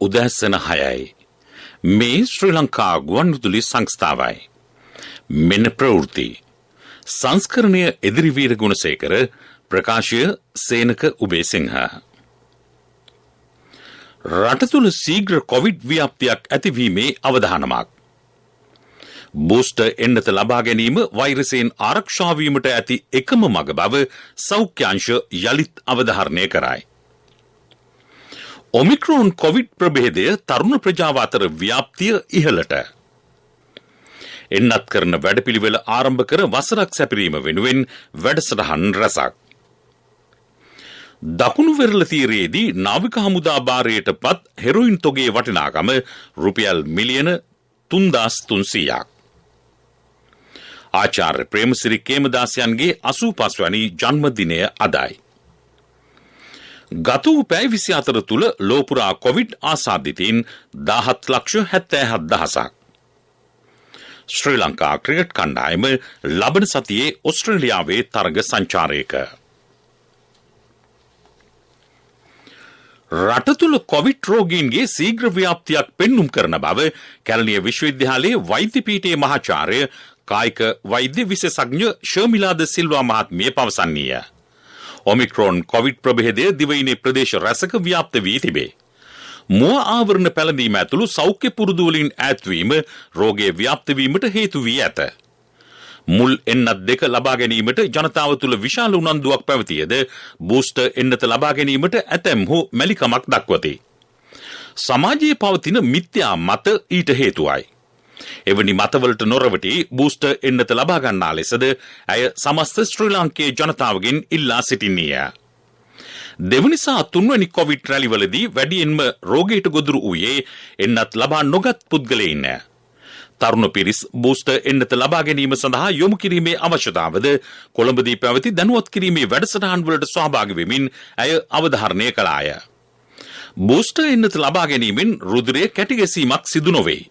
උදැසන 6යි. මේ ශ්‍රී ලංකා ගුවන්විදුලි සංස්ථාවයි. මෙන්න ප්‍රවෘත්ති. සංස්කරණය එදිරිවීර ගුණසේකර, ප්‍රකාශය සේනක උබේසිංහ. රට තුළ ශීඝ්‍ර කොවිඩ් ව්‍යාප්තියක් ඇතිවීමේ අවධානමක්. බූස්ටර් එන්නත ලබා ගැනීම වෛරසයෙන් ආරක්ෂා වීමට ඇති එකම මඟ බව සෞඛ්‍යාංශ යළිත් අවධාරණය කරයි. ඔමික්‍රෝන් කොවිඩ් ප්‍රභේදය තරුණ ප්‍රජාව අතර ව්‍යාප්තිය ඉහළට. එන්නත් කරන වැඩපිළිවෙල ආරම්භ කර වසරක් සැපිරීම වෙනුවෙන් වැඩසටහන් රැසක්. දකුණු වෙරළ තීරයේදී නාවික හමුදා භාරයට පත් හෙරොයින් තොගේ වටිනාකම රුපියල් මිලියන 3300ක්. ආචාර්ය ප්‍රේමසිරි කේමදාසයන්ගේ 85 වැනි ජන්මදිනය අදයි. ගත වූ පැය 24 තුළ ලෝපුරා කොවිඩ් ආසාදිතයින් 17,77,000ක්. ශ්‍රී ලංකා ක්‍රිකට් කණ්ඩායම ලබන සතියේ ඔස්ට්‍රේලියාවේ තරග සංචාරයක. රට තුළ කොවිඩ් රෝගීන්ගේ ශීඝ්‍ර ව්‍යාප්තියක් පෙන්නුම් කරන බව කැලණිය විශ්වවිද්‍යාලයේ වෛද්‍ය පීඨයේ මහාචාර්ය කායික වෛද්‍ය විශේෂඥ ශර්මිලාද සිල්වා මහත්මිය පවසන්නීය. ඔමික්‍රෝන් කොවිඩ් ප්‍රභේදය දිවයිනේ ප්‍රදේශ රැසක ව්‍යාප්ත වී තිබේ. මුව ආවරණ පැළඳීම ඇතුළු සෞඛ්‍ය පුරුදු වලින් ඈත්වීම රෝගයේ ව්‍යාප්ත වීමට හේතු වී ඇත. මුල් එන්නත් දෙක ලබා ගැනීමට ජනතාව තුළ විශාල උනන්දුවක් පැවතියද බූස්ටර් එන්නත ලබා ගැනීමට ඇතැම්හු මැලිකමක් දක්වති. සමාජයේ පවතින මිත්‍යා මත ඊට හේතුවයි. එවැනි මතවලට නොරවටි බූස්ටර් එන්නත ලබා ගන්නා ලෙසද ඇය සමස්ත ශ්‍රී ලාංකේය ජනතාවගෙන් ඉල්ලා සිටින්නීය. දෙවනි සහ තුන්වැනි කොවිඩ් රැලිවලදී වැඩියෙන්ම රෝගයට ගොදුරු වූයේ එන්නත් ලබා නොගත් පුද්ගලයින්. තරුණ පිරිස් බූස්ටර් එන්නත ලබා ගැනීම සඳහා යොමු කිරීමේ අවශ්‍යතාවද කොළඹදී පැවති දැනුවත් කිරීමේ වැඩසටහන් වලට සහභාගී වෙමින් ඇය අවධාරණය කළාය. බූස්ටර් එන්නත ලබා ගැනීමෙන් රුධිරයේ කැටිගැසීමක් සිදු නොවේ.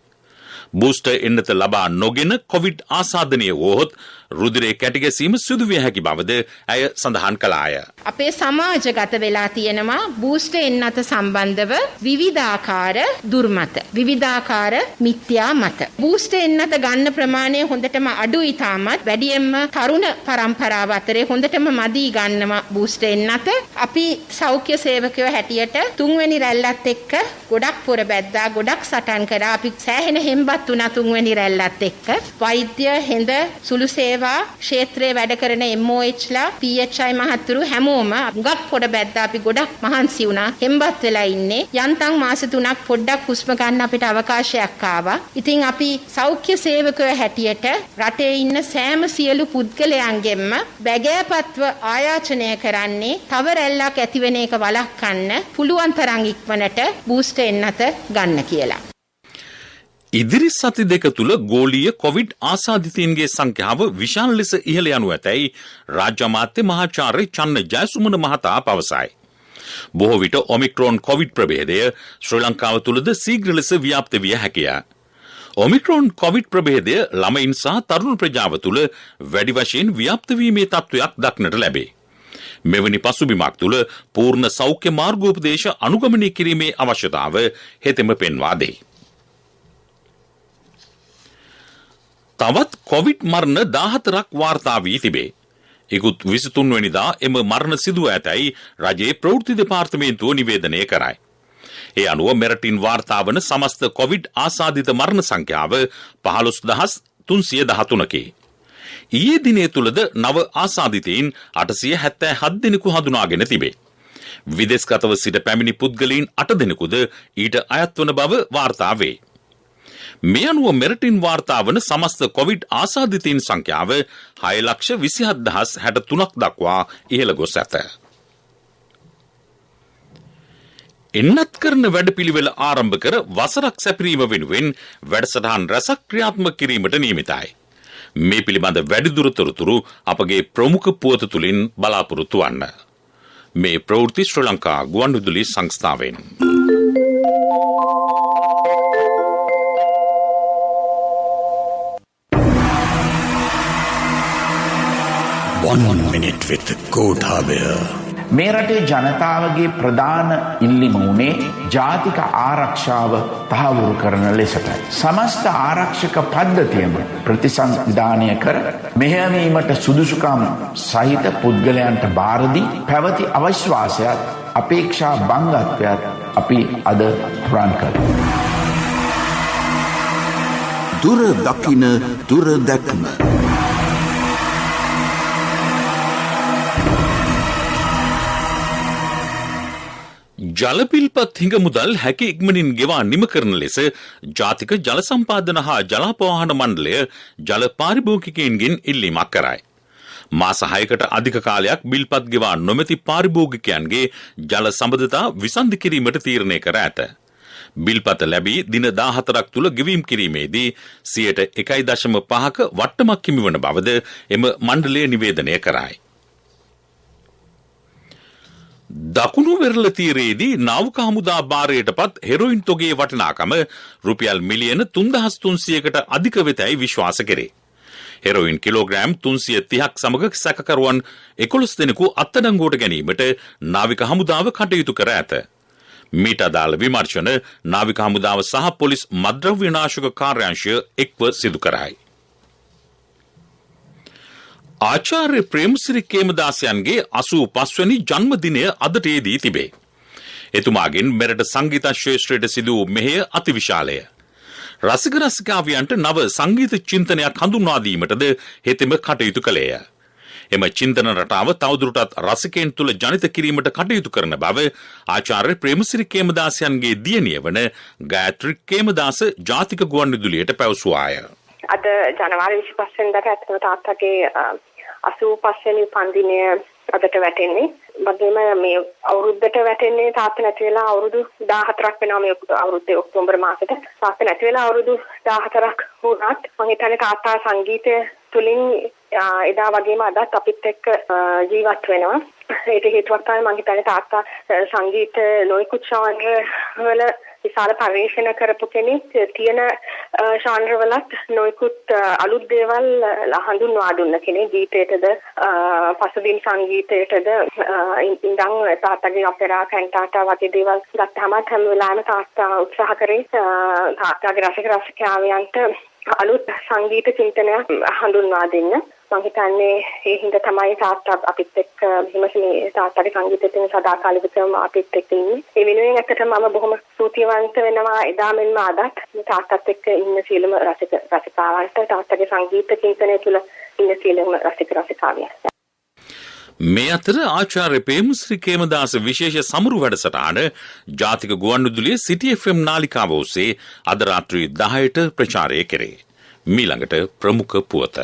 බූස්ටර් එන්නත ලබා නොගෙන කොවිඩ් ආසාදනය වුවහොත් රුධිරයේ කැටිගැසීම සිදු විය හැකි බවද ඇය සඳහන් කළාය. අපේ සමාජගත වෙලා තියෙනවා බූස්ටර් එන්නත සම්බන්ධව විවිධාකාර දුර්මත, විවිධාකාර මිත්‍යා මත. බූස්ටර් එන්නත ගන්න ප්‍රමාණය හොඳටම අඩුයි තාමත්. වැඩියෙන්ම තරුණ පරම්පරාව අතරේ හොඳටම මදි ගන්නවා බූස්ටර් එන්නත. අපි සෞඛ්‍ය සේවකයෝ හැටියට තුන්වෙනි රැල්ලත් එක්ක ගොඩක් පොර බැද්දා, ගොඩක් සටන් කරා. අපි සෑහෙන හෙම්බත් වුණා තුන්වෙනි රැල්ලත් එක්ක. වෛද්‍ය හෙඳ සුළු සේවා ක්ෂේත්‍රයේ වැඩ කරන MOHලා PHI මහත්තුරු හැමෝම ගොඩක් පොඩ බැද්දා. අපි ගොඩක් මහන්සි වුණා. හෙම්බත් වෙලා ඉන්නේ. යන්තම් මාස 3ක් පොඩ්ඩක් හුස්ම ගන්න අපිට අවකාශයක් ආවා. ඉතින් අපි සෞඛ්‍ය සේවකයෝ හැටියට රටේ ඉන්න සෑම සියලු පුද්ගලයන්ගෙන්ම බැගෑපත්ව ආයාචනය කරන්නේ තව රැල්ලක් ඇතිවෙන එක වළක්වන්න පුළුවන් තරම් ඉක්මනට බූස්ටර් එන්නත ගන්න කියලා. ඉදිරි සති දෙක තුළ ගෝලීය කොවිඩ් ආසාදිතයින්ගේ සංඛ්‍යාව විශාල ලෙස ඉහළ යනු ඇතැයි රාජ්‍ය අමාත්‍ය මහාචාර්ය චන්න ජයසුමන මහතා පවසයි. බොහෝ විට ඔමික්‍රෝන් කොවිඩ් ප්‍රභේදය ශ්‍රී ලංකාව තුළද ශීඝ්‍ර ලෙස ව්‍යාප්ත විය හැකිය. ඔමික්‍රෝන් කොවිඩ් ප්‍රභේදය ළමයින් සහ තරුණ ප්‍රජාව තුළ වැඩි වශයෙන් ව්‍යාප්ත වීමේ තත්ත්වයක් දක්නට ලැබේ. මෙවැනි පසුබිමක් තුළ පූර්ණ සෞඛ්‍ය මාර්ගෝපදේශ අනුගමනය කිරීමේ අවශ්‍යතාව හෙතෙම පෙන්වා දෙයි. තවත් කොවිඩ් මරණ 14ක් වාර්තා වී තිබේ. ඉකුත් 23 වෙනිදා එම මරණ සිදුව ඇතැයි රජයේ ප්‍රවෘත්ති දෙපාර්තමේන්තුව නිවේදනය කරයි. ඒ අනුව මෙරටින් වාර්තා වන සමස්ත කොවිඩ් ආසාදිත මරණ සංඛ්‍යාව 15313කි. ඊයේ දිනේ තුලද නව ආසාදිතයින් 877 දෙනෙකු හඳුනාගෙන තිබේ. විදේශගතව සිට පැමිණි පුද්ගලයන් 8 දෙනෙකුද ඊට අයත් වන බව වාර්තා වේ. මේ අනුව මෙරටින් වාර්තා වන සමස්ත කොවිඩ් ආසාදිතයින් සංඛ්‍යාව 6,27,063ක් දක්වා ඉහළ ගොස් ඇත. එන්නත් කරන වැඩපිළිවෙල ආරම්භ කර වසරක් සැපිරීම වෙනුවෙන් වැඩසටහන් රැසක් ක්‍රියාත්මක කිරීමට නියමිතයි. මේ පිළිබඳ වැඩිදුර තොරතුරු අපගේ ප්‍රමුඛ පුවත තුලින් බලාපොරොත්තු වන්න. මේ ප්‍රවෘත්ති ශ්‍රී ලංකා ගුවන්විදුලි සංස්ථාවෙන්. One minute with Kodhabir. මේ රටේ ජනතාවගේ ප්‍රධාන ඉල්ලීම වුණේ ජාතික ආරක්ෂාව තහවුරු කරන ලෙසටයි. සමස්ත ආරක්ෂක පද්ධතියම ප්‍රතිසංවිධානය කර මෙහෙයවීමට සුදුසුකම් සහිත පුද්ගලයන්ට බාර දී පැවති අවිශ්වාසයත් අපේක්ෂා බංගත්වයත් අපි අද පුරාණ කරමු. දුර දකින දුර දැක්ම. ජලපිල්පත් හිඟ මුදල් හැකි ඉක්මනින් ගෙවා නිම කරන ලෙස ජාතික ජල සම්පාදන හා ජලාපවාහන මණ්ඩලය ජල පාරිභෝගිකයන්ගෙන් ඉල්ලීමක් කරයි. මාස 6කට අධික කාලයක් බිල්පත් ගෙවා නොමැති පාරිභෝගිකයන්ගේ ජල සම්බන්ධතා විසන්ධි කිරීමට තීරණය කර ඇත. බිල්පත ලැබී දින 14ක් තුල ගෙවීම් කිරීමේදී 1.5% වට්ටමක් හිමිවන බවද එම මණ්ඩලය නිවේදනය කරයි. දකුණු වෙරළ තීරයේදී නාවික හමුදා භාරයටපත් හෙරොයින් තොගේ වටිනාකම රුපියල් මිලියන 3300කට අධික වෙතයි විශ්වාස කෙරේ. හෙරොයින් කිලෝග්‍රෑම් 330ක් සමග සැකකරුවන් 11 දෙනෙකු අත්අඩංගුවට ගැනීමට නාවික හමුදාව කටයුතු කර ඇත. මීට අදාළ විමර්ශන නාවික හමුදාව සහ පොලිස් මද්‍රව්‍ය නාශක කාර්යාංශය එක්ව සිදු කරයි. ආචාර්ය ප්‍රේමසිරි කේමදාසයන්ගේ 85 වැනි ජන්මදිනය අදට දී තිබේ. එතුමාගෙන් මෙරට සංගීත ශ්‍රේෂ්ඨයට සිදු වූ මෙහෙය අතිවිශාලය. රසික රසිකාවියන්ට නව සංගීත චින්තනයක් හඳුන්වා දීමටද හෙතෙම කටයුතු කළේය. එම චින්තන රටාව තවදුරටත් රසිකයන් තුළ ජනිත කිරීමට කටයුතු කරන බව ආචාර්ය ප්‍රේමසිරි කේමදාසයන්ගේ දියණිය වන ගායත්‍රි කේමදාස ජාතික ගුවන්විදුලියට පැවසුවාය. අද ජනවාරි 25 වෙනිදාට ඇත්තම තාත්තගේ 85 වෙනි උපන්දිනය අදට වැටෙන්නේ. වගේම මේ අවුරුද්දට වැටෙන්නේ තාත්තා නැති වෙලා අවුරුදු 14ක් වෙනවා මේ අවුරුද්දේ ඔක්තෝබර් මාසෙට. තාත්තා නැති වෙලා අවුරුදු 14ක් වුණත් මම හිතන්නේ තාත්තා සංගීතය තුලින් එදා වගේම අදත් අපිත් එක්ක ජීවත් වෙනවා. ඒකට හේතුවක් තමයි මම හිතන්නේ තාත්තා සංගීත නොයෙකුත් ශාන්ර වල විශාල පරිශ්‍රණ කරපු කෙනෙක්. තියෙන ශාන්ර වලත් නොයෙකුත් අලුත් දේවල් හඳුන්වා දුන්න කෙනෙක්. ගීතයටද පසුබිම් සංගීතයටද ඉඳන් තාත්තගේ ඔපෙරා කැන්ටාටා වගේ දේවල් ගත්තාම හැම වෙලාවෙම තාත්තා උත්සාහ කරේ තාත්තගේ රසික රසිකාවියන්ට අලුත් සංගීත චින්තනයක් හඳුන්වා දෙන්න. මම හිතන්නේ ඒ හින්දා තමයි තාත්තා අපිත් එක්ක හිමසේ තාත්තගේ සංගීතයෙන් සදාකාලිකවම අපිත් එක්ක ඉන්නේ. ඒ වෙනුවෙන් ඇත්තටම මම බොහොම ස්තුතිවන්ත වෙනවා එදා මෙන්ම අදත් තාත්තත් එක්ක ඉන්න සියලුම රසිකාවන්ට තාත්තගේ සංගීත චින්තනය තුළ ඉන්න සියලුම රසික රසිකාවියන්ට. මේ අතර ආචාර්ය ප්‍රේමසිරි කේමදාස විශේෂ සමරු වැඩසටහන ජාතික ගුවන්විදුලියේ සිටි FM නාලිකාව ඔස්සේ අද රාත්‍රී 10ට ප්‍රචාරය කෙරේ. මීළඟට ප්‍රමුඛ පුවත.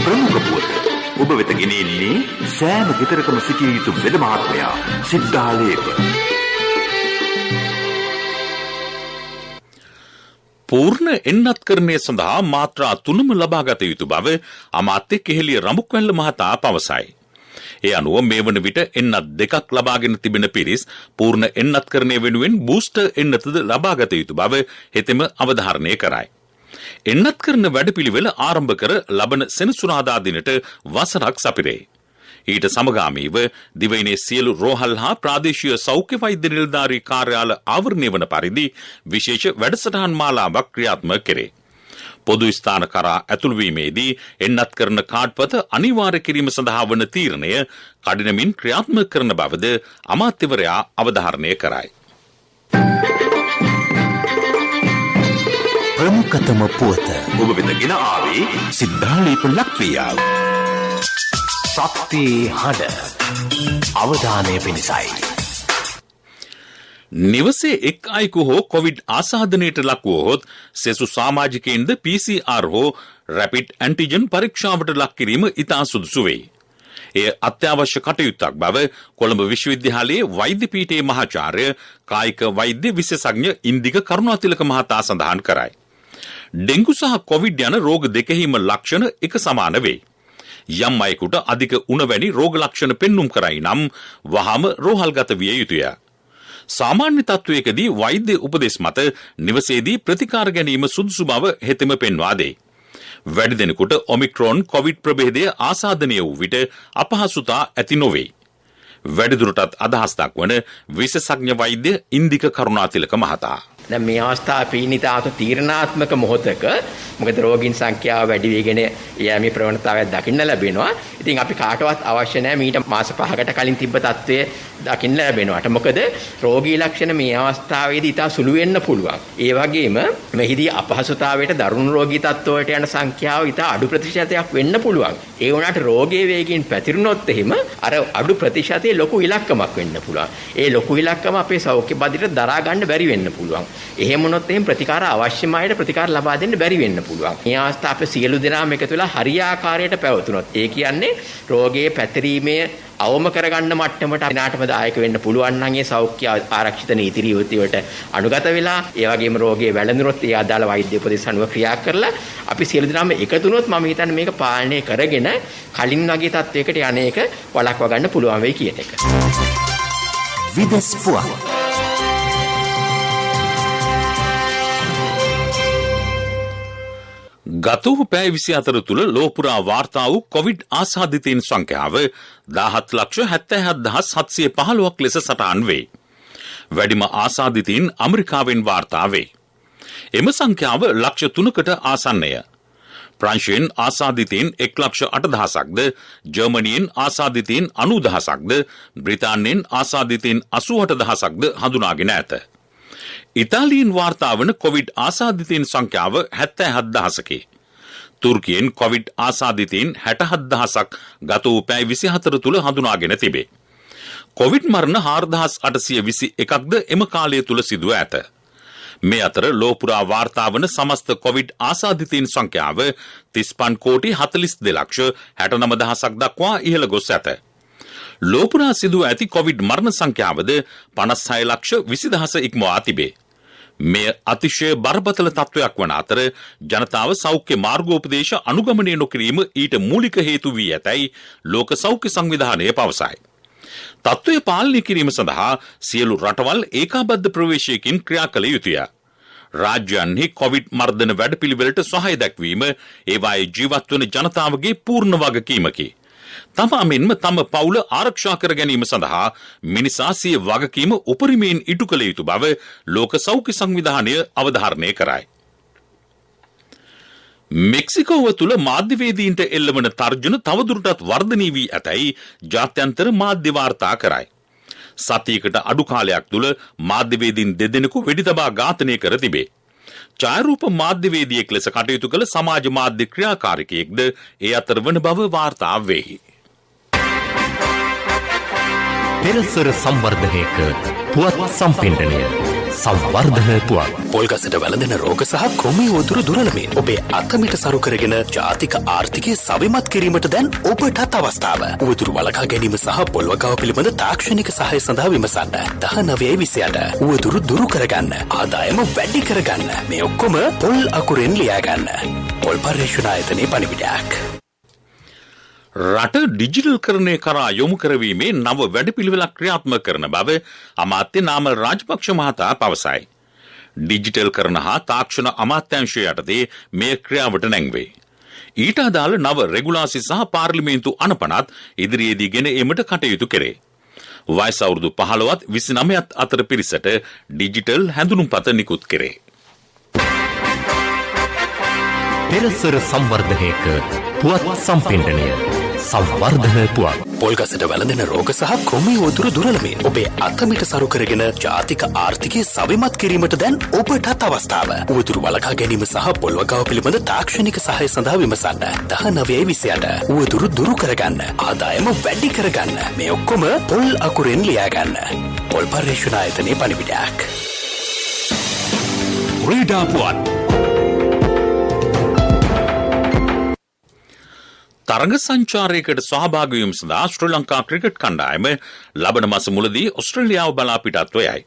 ප්‍රමුඛ පුවත ඔබ වෙත ගෙනෙන්නේ සෑම ගෙදරකම සිටිය යුතු වෙද මහත්මයා සිද්ධාලේප. පූර්ණ එන්නත්කරණය සඳහා මාත්‍රා 3ම ලබාගත යුතු බව අමාත්‍ය කෙහෙලිය රඹුක්වැල්ල මහතා පවසයි. ඒ අනුව මේ වන විට එන්නත් 2ක් ලබාගෙන තිබෙන පිරිස් පූර්ණ එන්නත්කරණය වෙනුවෙන් බූස්ටර් එන්නතද ලබාගත යුතු බව හෙතෙම අවධාරණය කරයි. එන්නත් කරන වැඩපිළිවෙල ආරම්භ කර ලබන සෙනසුරාදා දිනට වසරක් සපිරේ. ඊට සමගාමීව දිවයිනේ සියලු රෝහල් හා ප්‍රාදේශීය සෞඛ්‍ය වෛද්‍ය නිලධාරී කාර්යාල ආවරණය වන පරිදි විශේෂ වැඩසටහන් මාලාවක් ක්‍රියාත්මක කෙරේ. පොදු ස්ථාන කරා ඇතුළු වීමේදී එන්නත් කරන කාඩ්පත අනිවාර්ය කිරීම සඳහා වන තීරණය කඩිනමින් ක්‍රියාත්මක කරන බවද අමාත්‍යවරයා අවධාරණය කරයි. ප්‍රමුඛතම පුවත ඔබ වෙත ගෙන ආවේ සිද්ධාලේප ලක්‍රියාව. ශක්ති හඬ අවධානය පිණිසයි. නිවසේ එක් අයෙකු හෝ කොවිඩ් ආසාදනයට ලක්වුවහොත් සෙසු සමාජිකයින්ද PCR හෝ රැපිඩ් ඇන්ටිජන් පරීක්ෂාවට ලක් කිරීම ඉතා සුදුසු වෙයි. එය අත්‍යවශ්‍ය කටයුත්තක් බව කොළඹ විශ්වවිද්‍යාලයේ වෛද්‍ය පීඨයේ මහාචාර්ය කායික වෛද්‍ය විශේෂඥ ඉන්දික කරුණාතිලක මහතා සඳහන් කරයි. ඩෙංගු සහ කොවිඩ් යන රෝග දෙකෙහිම ලක්ෂණ එක සමාන වේ. යම් අයෙකුට අධික උණ වැනි රෝග ලක්ෂණ පෙන්눔 කරයි නම් වහාම රෝහල්ගත විය යුතුය. සාමාන්‍ය තත්වයකදී වෛද්‍ය උපදෙස් මත නිවසේදී ප්‍රතිකාර ගැනීම සුදුසු බව හෙතෙම පෙන්වා දෙයි. වැඩි දෙනෙකුට ඔමික්‍රෝන් කොවිඩ් ප්‍රභේදය ආසාදනය වූ විට අපහසුතා ඇති නොවේ. වැඩිදුරටත් අදහස් දක්වන විශේෂඥ වෛද්‍ය ඉන්දික කරුණාතිලක මහතා. දැන් මේ අවස්ථාව පීනිතාවක තීරණාත්මක මොහොතක මොකද රෝගීන් සංඛ්‍යාව වැඩි වෙගෙන යෑමේ ප්‍රවණතාවයක් දකින්න ලැබෙනවා. ඉතින් අපි කාටවත් අවශ්‍ය නැහැ මීට මාස 5කට කලින් තිබ්බ තත්ත්වය දකින්න ලැබෙනවාට. මොකද රෝගී ලක්ෂණ මේ අවස්ථාවේදී ඉතා සුළු වෙන්න පුළුවන්. ඒ වගේම මෙහිදී අපහසුතාවයට දරුණු රෝගී තත්ත්වයට යන සංඛ්‍යාව ඉතා අඩු ප්‍රතිශතයක් වෙන්න පුළුවන්. ඒ වුණාට රෝගයේ වේගයෙන් පැතිරුණොත් එහෙම අර අඩු ප්‍රතිශතයේ ලොකු ඉලක්කමක් වෙන්න පුළුවන්. ඒ ලොකු ඉලක්කම අපේ සෞඛ්‍ය බදිට දරා ගන්න බැරි වෙන්න පුළුවන්. එහෙම වුණොත් එහෙම ප්‍රතිකාර අවශ්‍යම අයට ප්‍රතිකාර ලබා දෙන්න බැරි වෙන්න පුළුවන්. මේ අවස්ථාව අපේ සියලු දෙනාම එකතු වෙලා හරියාකාරයට පැවතුනොත් ඒ කියන්නේ රෝගයේ පැතිරීමේ අවම කරගන්න මට්ටමට අනාටම දායක වෙන්න පුළුවන් නම් ඒ සෞඛ්‍ය ආරක්ෂිත නීති රීතිවලට අනුගත වෙලා ඒ වගේම රෝගයේ වැළඳුනොත් ඒ අදාළ වෛද්‍ය උපදෙස් අනුව ක්‍රියා කරලා අපි සියලු දෙනාම එකතු වුණොත් මම හිතන්නේ මේක පාලනය කරගෙන කලින් වගේ තත්වයකට යන්නේක වළක්වා ගන්න පුළුවන් වෙයි කියන එක. විදෙස් පුවත් ගත වූ පැය 24 තුළ ලෝපුරා වාර්තා වූ කොවිඩ් ආසාදිතයින් සංඛ්‍යාව 17,77,715ක් ලෙස සටහන් වේ. වැඩිම ආසාදිතයින් ඇමරිකාවෙන් වාර්තා වේ. එම සංඛ්‍යාව ලක්ෂ 3කට ආසන්නය. ප්‍රංශයෙන් ආසාදිතයින් 1,08,000ක්ද, ජර්මනියෙන් ආසාදිතයින් 90,000ක්ද, බ්‍රිතාන්‍යයෙන් ආසාදිතයින් 88,000ක්ද හඳුනාගෙන ඇත. ඉතාලියෙන් වාර්තා වන කොවිඩ් ආසාදිතයින් සංඛ්‍යාව 77,000කි. තුර්කියෙන් කොවිඩ් ආසාදිතයින් 67,000ක් ගත වූ පැය 24 තුළ හඳුනාගෙන තිබේ. කොවිඩ් මරණ 4,821ක්ද එම කාලය තුළ සිදුව ඇත. මේ අතර ලෝපුරා වාර්තා වන සමස්ත කොවිඩ් ආසාදිතයින් සංඛ්‍යාව 35,42,69,000ක් දක්වා ඉහළ ගොස් ඇත. ලෝපුරා සිදුව ඇති කොවිඩ් මරණ සංඛ්‍යාවද 56,20,000 ඉක්මවා තිබේ. මෙය අතිශය බරපතල තත්ත්වයක් වන අතර ජනතාව සෞඛ්‍ය මාර්ගෝපදේශ අනුගමනය නොකිරීම ඊට මූලික හේතු වී ඇතැයි ලෝක සෞඛ්‍ය සංවිධානය පවසයි. තත්ත්වය පාලනය කිරීම සඳහා සියලු රටවල් ඒකාබද්ධ ප්‍රවේශයකින් ක්‍රියා කළ යුතුය. රාජ්‍යයන්හි කොවිඩ් මර්ධන වැඩපිළිවෙලට සහාය දැක්වීම ඒවායේ ජීවත් වන ජනතාවගේ පූර්ණ වගකීමකි. තමා මෙන්ම තම පවුල ආරක්ෂා කර ගැනීම සඳහා මිනිසා සිය වගකීම උපරිමයෙන් ඉටු කළ යුතු බව ලෝක සෞඛ්‍ය සංවිධානය අවධාරණය කරයි. මෙක්සිකෝව තුළ මාධ්‍යවේදීන්ට එල්ලවන තර්ජන තවදුරටත් වර්ධනය වී ඇතැයි ජාත්‍යන්තර මාධ්‍ය වාර්තා කරයි. සතියකට අඩු කාලයක් තුළ මාධ්‍යවේදීන් දෙදෙනෙකු වෙඩි තබා ඝාතනය කර තිබේ. ඡායාරූප මාධ්‍යවේදියෙක් ලෙස කටයුතු කළ සමාජ මාධ්‍ය ක්‍රියාකාරිකයෙක්ද ඒ අතර වන බව වාර්තා වෙයි. පෙරසර සංවර්ධනයක පුවත් සම්පෙන්ඩනය සංවර්ධන පුවත් පොල්ගසට වැළඳෙන රෝග සහ කෘමි උදුරු දුරලමින් ඔබේ අතමිට සරු කරගෙන ජාතික ආර්ථිකය සවිමත් කිරීමට දැන් ඔබටත් අවස්ථාව. උවදුරු වළකා ගැනීම සහ පොල්වගාව පිළිබඳ තාක්ෂණික සහාය සඳහා විමසන්න 1928 උවදුරු දුරු කරගන්න ආදායම වැඩි කරගන්න මේ ඔක්කොම පොල් අකුරෙන් ලියාගන්න. පොල් පර්යේෂණ ආයතනයේ පණිවිඩයක්. රට ඩිජිටල් කරණය කරා යොමු කරවීමේ නව වැඩපිළිවෙලක් ක්‍රියාත්මක කරන බව අමාත්‍ය නාමල් රාජපක්ෂ මහතා පවසයි. ඩිජිටල් කරන හා තාක්ෂණ අමාත්‍යාංශය යටතේ මෙය ක්‍රියාවට නැංවේ. ඊට අදාළ නව රෙගුලාසි සහ පාර්ලිමේන්තු අනපනත් ඉදිරියේදී ගෙන ඒමට කටයුතු කෙරේ. වයස අවුරුදු 15ත් 29ත් අතර පිරිසට ඩිජිටල් හැඳුනුම්පත නිකුත් කෙරේ. පෙරසර සංවර්ධනයක පුවත් සම්පෙන්ඩනය සංවර්ධන පුවත් පොල්ගසට වැළඳෙන රෝග සහ කෘමි උදුරු දුරලමින් ඔබේ අතමිට සරු කරගෙන ජාතික ආර්ථිකය සවිමත් කිරීමට දැන් ඔබටත් අවස්ථාව. උවදුරු වළකා ගැනීම සහ පොල්වගාව පිළිබඳ තාක්ෂණික සහාය සඳහා විමසන්න 1928 උවදුරු දුරු කරගන්න ආදායම වැඩි කරගන්න මේ ඔක්කොම පොල් අකුරෙන් ලියාගන්න. පොල් පර්යේෂණ ආයතනයේ පණිවිඩයක්. ක්‍රීඩා පුවත් තරග සංචාරයකට සහභාගී වීම සඳහා ශ්‍රී ලංකා ක්‍රිකට් කණ්ඩායම ලබන මාස මුලදී ඔස්ට්‍රේලියාව බලා පිටත්ව යයි.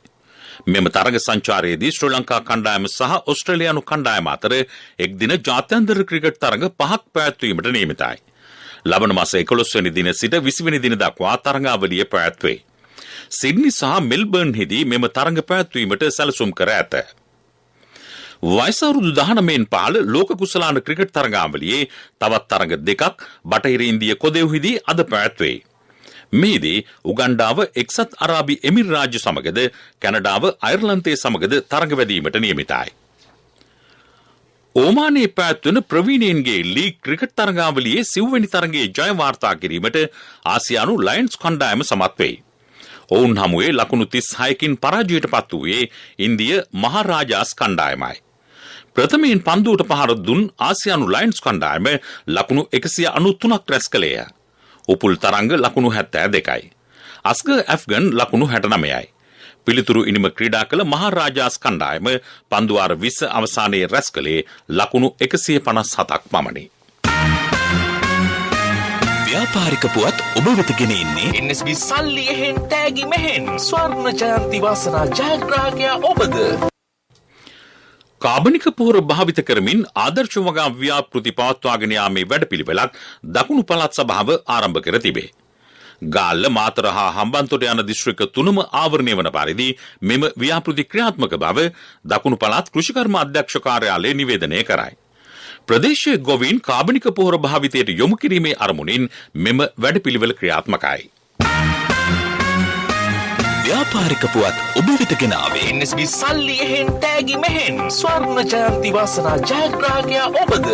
මෙම තරග සංචාරයේදී ශ්‍රී ලංකා කණ්ඩායම සහ ඔස්ට්‍රේලියානු කණ්ඩායම අතර එක් දින ජාත්‍යන්තර ක්‍රිකට් තරග 5ක් පැවැත්වීමට නියමිතයි. ලබන මාස 11 වෙනි දින සිට 20 වෙනි දින දක්වා තරගාවලිය පැවැත්වේ. සිඩ්නි සහ මෙල්බර්න්හිදී මෙම තරග පැවැත්වීමට සැලසුම් කර ඇත. වයස අවුරුදු 19න් පහළ ලෝක කුසලාන ක්‍රිකට් තරගාවලියේ තවත් තරග දෙකක් බටහිර ඉන්දිය කොදෙව්හිදී අද පැවැත්වේ. මේදී උගන්ඩාව එක්සත් අරාබි එමිර් රාජ්‍ය සමගද කැනඩාව අයර්ලන්තයේ සමගද තරග වැදීමට නියමිතයි. ඕමානයේ පැවැත්වෙන ප්‍රවීණයන්ගේ ලීග් ක්‍රිකට් තරගාවලියේ සිව්වැනි තරගයේ ජය වාර්තා කිරීමට ආසියානු ලයන්ස් කණ්ඩායම සමත් වෙයි. ඔවුන් හමුවේ ලකුණු 36කින් පරාජයට පත් වූයේ ඉන්දිය මහරාජාස් කණ්ඩායමයි. ප්‍රථමයෙන් පන්දුවට පහර දුන් ආසියානු ලයන්ස් කණ්ඩායම ලකුණු 193ක් රැස් කළේය. උපුල් තරංග ලකුණු 72යි. අස්ගර් ඇෆ්ගන් ලකුණු 69යි. පිළිතුරු ඉනිම ක්‍රීඩා කළ මහරාජාස් කණ්ඩායම පන්දුවාර 20 අවසානයේ රැස් කළේ ලකුණු 157ක් පමණි. ව්‍යාපාරික පුවත් ඔබ වෙත ගෙන එන්නේ NSB සල්ලි එහෙන් තෑගි මෙහෙන් ස්වර්ණ ජයන්ති වාසනා ජයග්‍රාහකයා ඔබද. කාබනික පොහොර භාවිත කරමින් ආදර්ශ වගා ව්‍යාපෘති පවත්වාගෙන යාමේ වැඩපිළිවෙලක් දකුණු පළාත් සභාව ආරම්භ කර තිබේ. ගාල්ල මාතර හා හම්බන්තොට යන දිස්ත්‍රික්ක තුනම ආවරණය වන පරිදි මෙම ව්‍යාපෘති ක්‍රියාත්මක බව දකුණු පළාත් කෘෂිකර්ම අධ්‍යක්ෂ කාර්යාලය නිවේදනය කරයි. ප්‍රදේශයේ ගොවීන් කාබනික පොහොර භාවිතයට යොමු කිරීමේ අරමුණින් මෙම වැඩපිළිවෙල ක්‍රියාත්මකයි. ව්‍යාපාරික පුවත් ඔබ වෙත ගෙන ආවේ NSB සල්ලි එහෙන් තෑගි මෙහෙන් ස්වර්ණ ජයන්ති වාසනා ජයග්‍රාහකයා ඔබද.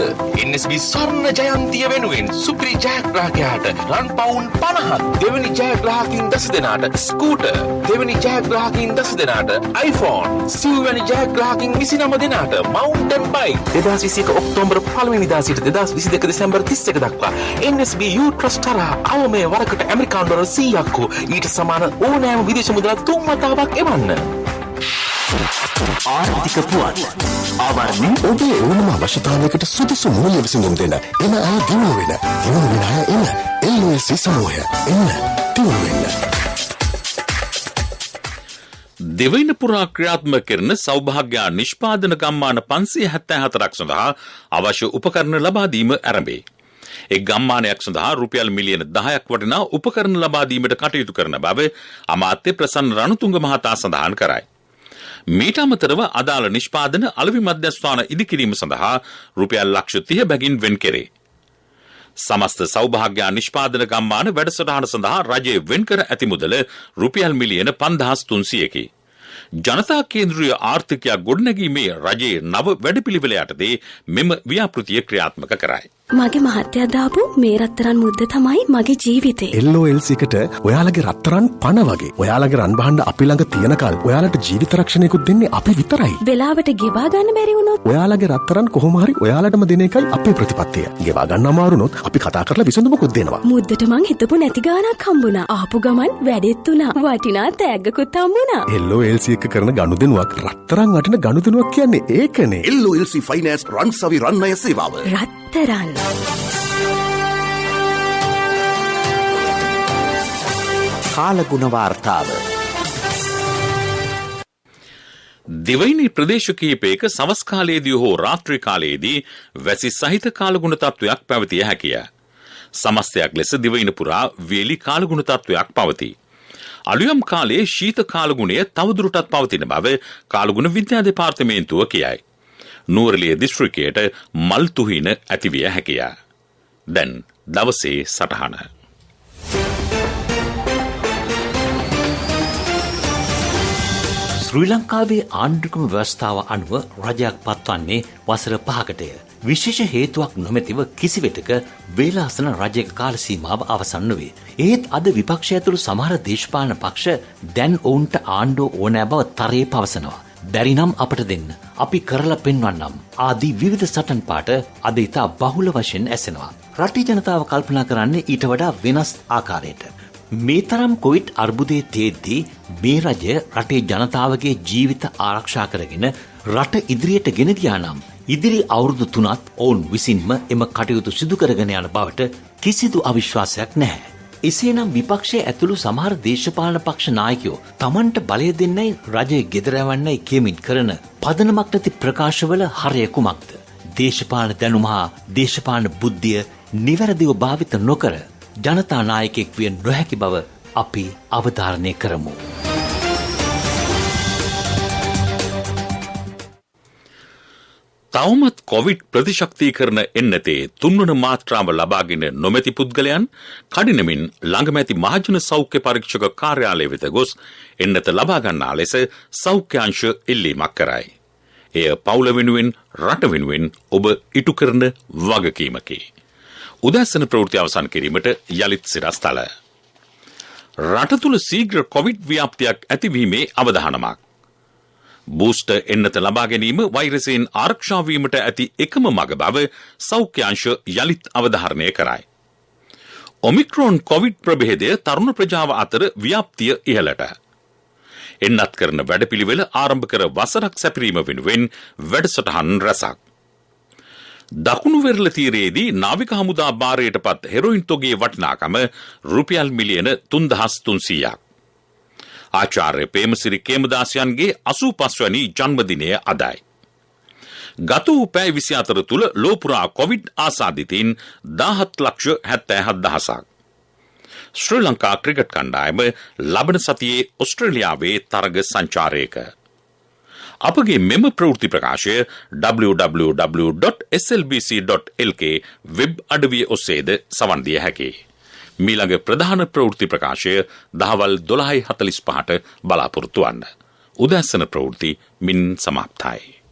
NSB ස්වර්ණ ජයන්තිය වෙනුවෙන් සුපිරි ජයග්‍රාහකයාට රන් පවුන් 50ක්, දෙවැනි ජයග්‍රාහකින් 10 දෙනාට ස්කූටර්, දෙවැනි ජයග්‍රාහකින් 10 දෙනාට iPhone, සිව්වැනි ජයග්‍රාහකින් 29 දෙනාට මවුන්ටන් බයික්. 2021 ඔක්තෝබර් 1 වෙනිදා සිට 2022 දෙසැම්බර් 31 දක්වා NSB U Trust හරහා අවමය වරකට ඇමරිකානු ඩොලර් 100ක් හෝ ඊට සමාන ඕනෑම විදේශ මුදලක් 3 වතාවක් එවන්න. ආර්ථික පුවත් ආවරණය ඔබේ ඕනම අවශ්‍යතාවයකට සුදුසු මූල්‍ය විසඳුම් දෙන එන අය දිනු වෙන අය එන LOC සමූහය එන්න දිනු වෙන්න. දෙවයින පුරා ක්‍රියාත්මක කරන සෞභාග්‍ය නිෂ්පාදන ගම්මාන 574ක් සඳහා අවශ්‍ය උපකරණ ලබා දීම ආරම්භේ. එක් ගම්මානයක් සඳහා රුපියල් මිලියන 10ක් වටිනා උපකරණ ලබා දීමට කටයුතු කරන බව අමාත්‍ය ප්‍රසන්න රණතුංග මහතා සඳහන් කරයි. මීට අමතරව අදාළ නිෂ්පාදන අලෙවි මධ්‍යස්ථාන ඉදිකිරීම සඳහා රුපියල් ලක්ෂ 30 බැගින් වෙන් කෙරේ. සමස්ත සෞභාග්‍ය නිෂ්පාදන ගම්මාන වැඩසටහන සඳහා රජයේ වෙන් කර ඇති මුදල රුපියල් මිලියන 5300කි. ජනතා කේන්ද්‍රීය ආර්ථිකයක් ගොඩනැගීමේ රජයේ නව වැඩපිළිවෙල යටතේ මෙම ව්‍යාපෘතිය ක්‍රියාත්මක කරයි. මගේ මහත්තයා දාපු මේ රත්තරන් මුද්ද තමයි මගේ ජීවිතේ. LOLC එකට ඔයාලගේ රත්තරන් පණ වගේ. ඔයාලගේ රන් බහන්න අපි ළඟ තියනකල් ඔයාලට ජීවිත රක්ෂණයකුත් දෙන්නේ අපි විතරයි. වෙලාවට ගෙවා ගන්න බැරි වුණොත් ඔයාලගේ රත්තරන් කොහොම හරි ඔයාලටම දෙන එකයි අපේ ප්‍රතිපත්තිය. ගෙවා ගන්න අමාරු වුණොත් අපි කතා කරලා විසඳුමකුත් දෙනවා. මුද්දට මං හිතපු නැති ගාණක් හම්බුණා. ආපු ගමන් වැඩෙත් උනා. වටිනා තෑග්ගකුත් හම්බුණා. LOLC එක කරන ගනුදෙනුවක් රත්තරන් වටින ගනුදෙනුවක් කියන්නේ ඒකනේ. LOLC ෆයිනෑන්ස් රන්සවි රන්නය සේවාව. රත්තරන් කාලගුණ වාර්තාව. දෙවයිනි ප්‍රදේශ කිහිපයක සවස් කාලයේදී හෝ රාත්‍රී කාලයේදී වැසි සහිත කාලගුණ තත්ත්වයක් පැවතිය හැකිය. සමස්තයක් ලෙස දෙවයින පුරා වේලි කාලගුණ තත්ත්වයක් පවතී. අලුයම් කාලයේ ශීත කාලගුණය තවදුරටත් පවතින බව කාලගුණ විද්‍යා දෙපාර්තමේන්තුව කියයි. නුවරඑළිය දිස්ත්‍රික්කයට මල් තුහින ඇතිවිය හැකිය. දැන් දවසේ සටහන. ශ්‍රී ලංකාවේ ආණ්ඩුක්‍රම ව්‍යවස්ථාව අනුව රජයක් පත්වන්නේ වසර 5කටය. විශේෂ හේතුවක් නොමැතිව කිසිවෙටක වේලාසන රජයක කාල සීමාව අවසන් නොවේ. ඒත් අද විපක්ෂය ඇතුළු සමහර දේශපාලන පක්ෂ දැන් ඔවුන්ට ආණ්ඩුව ඕනෑ බව තරයේ පවසනවා. බැරිනම් අපට දෙන්න. අපි කරලා පෙන්වන්නම්. ආදී විවිධ සටන් පාට අද ඉතා බහුල වශයෙන් ඇසෙනවා. රටේ ජනතාව කල්පනා කරන්නේ ඊට වඩා වෙනස් ආකාරයට. මේ තරම් කොවිඩ් අර්බුදයේ තේද්දී මේ රජය රටේ ජනතාවගේ ජීවිත ආරක්ෂා කරගෙන රට ඉදිරියට ගෙන ගියා නම් ඉදිරි අවුරුදු 3ත් ඔවුන් විසින්ම එම කටයුතු සිදු කරගෙන යන බවට කිසිදු අවිශ්වාසයක් නැහැ. එසේනම් විපක්ෂයේ ඇතුළු සමහර දේශපාලන පක්ෂ නායකයෝ තමන්ට බලය දෙන්නයි රජය ගෙදරවන්නයි කියමින් කරන පදනමක් නැති ප්‍රකාශවල හරය කුමක්ද? දේශපාලන දැනුම හා දේශපාලන බුද්ධිය නිවැරදිව භාවිත නොකර ජනතා නායකයෙක් විය නොහැකි බව අපි අවධාරණය කරමු. තවමත් කොවිඩ් ප්‍රතිශක්තිකරණ එන්නතේ තුන්වන මාත්‍රාව ලබාගෙන නොමැති පුද්ගලයන් කඩිනමින් ළඟමැති මහජන සෞඛ්‍ය පරීක්ෂක කාර්යාලය වෙත ගොස් එන්නත ලබා ගන්නා ලෙස සෞඛ්‍ය අංශ ඉල්ලීමක් කරයි. එය පවුල වෙනුවෙන් රට වෙනුවෙන් ඔබ ඉටු කරන වගකීමකි. උදැසන ප්‍රවෘත්ති අවසන් කිරීමට යලිත් සිරස්තල. රට තුළ ශීඝ්‍ර කොවිඩ් ව්‍යාප්තියක් ඇතිවීමේ අවධානමක්. බූස්ටර් එන්නත ලබා ගැනීම වෛරසයෙන් ආරක්ෂා වීමට ඇති එකම මඟ බව සෞඛ්‍ය අංශ යලිත් අවධාරණය කරයි. ඔමික්‍රෝන් කොවිඩ් ප්‍රභේදය තරුණ ප්‍රජාව අතර ව්‍යාප්තිය ඉහළට. එන්නත් කරන වැඩපිළිවෙල ආරම්භ කර වසරක් සැපිරීම වෙනුවෙන් වැඩසටහන් රැසක්. දකුණු වෙරළ තීරයේදී නාවික හමුදා භාරයට පත් හෙරොයින් තොගේ වටිනාකම රුපියල් මිලියන 3300ක්. ආචාර්ය පේමසිරි කේමදාසයන්ගේ 85 වැනි ජන්මදිනය අදයි. ගත වූ පැය 24 තුළ ලෝපුරා කොවිඩ් ආසාදිතයින් 17,77,000ක්. ශ්‍රී ලංකා ක්‍රිකට් කණ්ඩායම ලබන සතියේ ඔස්ට්‍රේලියාවේ තරග සංචාරයක. අපගේ මෙම ප්‍රවෘත්ති ප්‍රකාශය www.slbc.lk වෙබ් අඩවිය ඔස්සේද සවන් දිය හැකියි. මීළඟ ප්‍රධාන ප්‍රවෘත්ති ප්‍රකාශය දහවල් 12:45ට බලාපොරොත්තු වන්න. උදැසන ප්‍රවෘත්ති මින් සමාප්තයි.